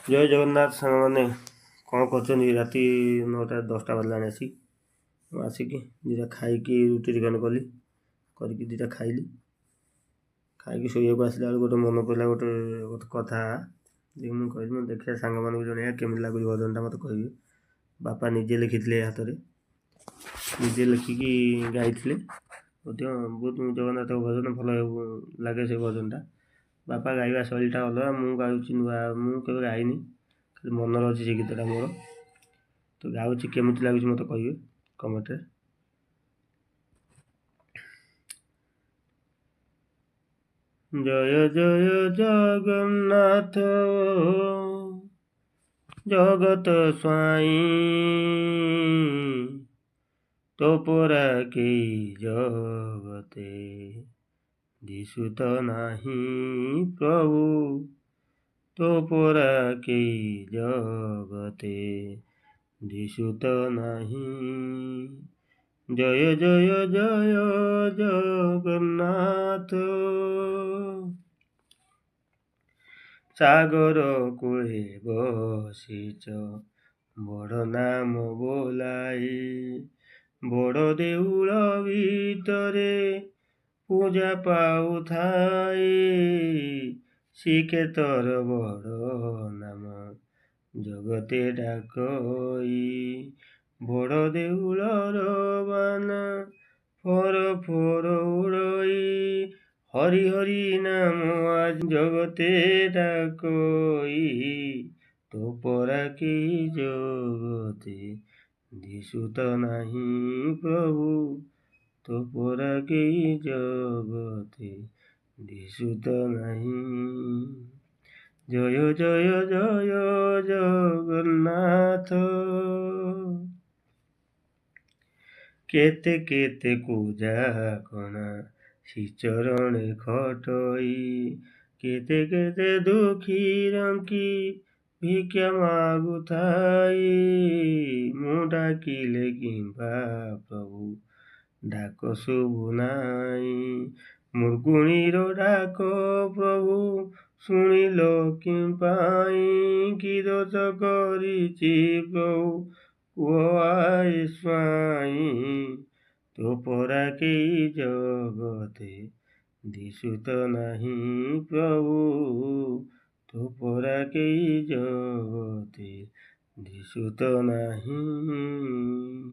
ଜୟ ଜଗନ୍ନାଥ ସାଙ୍ଗମାନେ, କ'ଣ କରୁଛନ୍ତି? ରାତି 9ଟା 10ଟା ବାଜିଲାଣି ଆସିକି ଦୁଇଟା ଖାଇକି ରୁଟି ଚିକେନ୍ କରିକି ଦୁଇଟା ଖାଇଲି। ଖାଇକି ଶୋଇବାକୁ ଆସିଲା ବେଳକୁ ଗୋଟେ ମନେ ପଡ଼ିଲା ଗୋଟେ କଥା ଯେ ମୁଁ କହିଲି ମୁଁ ଦେଖିବା ସାଙ୍ଗମାନଙ୍କୁ ଜଣେଇବା କେମିତି ଲାଗୁଛି ଭଜନଟା ମୋତେ କହିବେ। ବାପା ନିଜେ ଲେଖିଥିଲେ ହାତରେ, ନିଜେ ଲେଖିକି ଗାଇଥିଲେ ମଧ୍ୟ। ବହୁତ ଜଗନ୍ନାଥ ଭଜନ ଭଲ ଲାଗେ ସେ ଭଜନଟା। ବାପା ଗାଇବା ଶୈଳୀଟା ଅଲଗା, ମୁଁ ଗାଉଛି ନୂଆ, ମୁଁ କେବେ ଗାଇନି, ଖାଲି ମନରେ ଅଛି ସେ ଗୀତଟା ମୋର। ତ ଗାଉଛି, କେମିତି ଲାଗୁଛି ମୋତେ କହିବେ କମେଣ୍ଟରେ। ଜୟ ଜୟ ଜଗନ୍ନାଥ ଜଗତ ସ୍ୱାଇଁ, ତୋ ପରା କେହି ଜଗତେ ଦିଶୁତ ନାହିଁ ପ୍ରଭୁ, ତୋ ପରା କେହି ଜଗତେ ଦିଶୁତ ନାହିଁ। ଜୟ ଜୟ ଜୟ ଜଗନ୍ନାଥ, ସାଗର କୂଳେ ବସିଛ ବଡ଼ ନାମ ବୋଲାଇ, ବଡ଼ ଦେଉଳ ଭିତରେ ପୂଜା ପାଉଥାଏ, ଶ୍ରୀକ୍ଷେତ୍ର ବଡ଼ ନାମ ଜଗତେ ଡାକଇ, ବଡ଼ ଦେଉଳର ବାନା ଫର ଫର ଉଡ଼ଇ, ହରି ହରି ନାମ ଆଜି ଜଗତେ ଡାକଇ, ତୋ ପରା କେହି ଜଗତେ ଦିଶୁତ ନାହିଁ ପ୍ରଭୁ, ତୋ ପରା କେହି ଜଗତେ ଦିଶୁତ ନାହିଁ। ଜୟ ଜୟ ଜୟ ଜଗନ୍ନାଥ, କେତେ କେତେ ପୂଜା କଣା ଶ୍ରୀଚରଣେ ଖଟଇ, କେତେ କେତେ ଦୁଃଖୀ ରଙ୍କି ଭିକ୍ଷା ମାଗୁଥାଇ, ମୁଁ ଡାକିଲେ କିମ୍ବା ପ୍ରଭୁ ଡାକ ଶୁଭୁନାହିଁ, ମୃଗୁଣୀର ଡାକ ପ୍ରଭୁ ଶୁଣିଲ କିମ୍ପାଇଁ, କି ଦୋଷ କରିଛି ପ୍ରଭୁ କୁହ ଆଏ ସ୍ୱାଇଁ, ତୋ ପରା କେହି ଜଗତେ ଦିଶୁତ ନାହିଁ ପ୍ରଭୁ, ତୋ ପରା କେହି ଜଗତେ ଦିଶୁତ ନାହିଁ।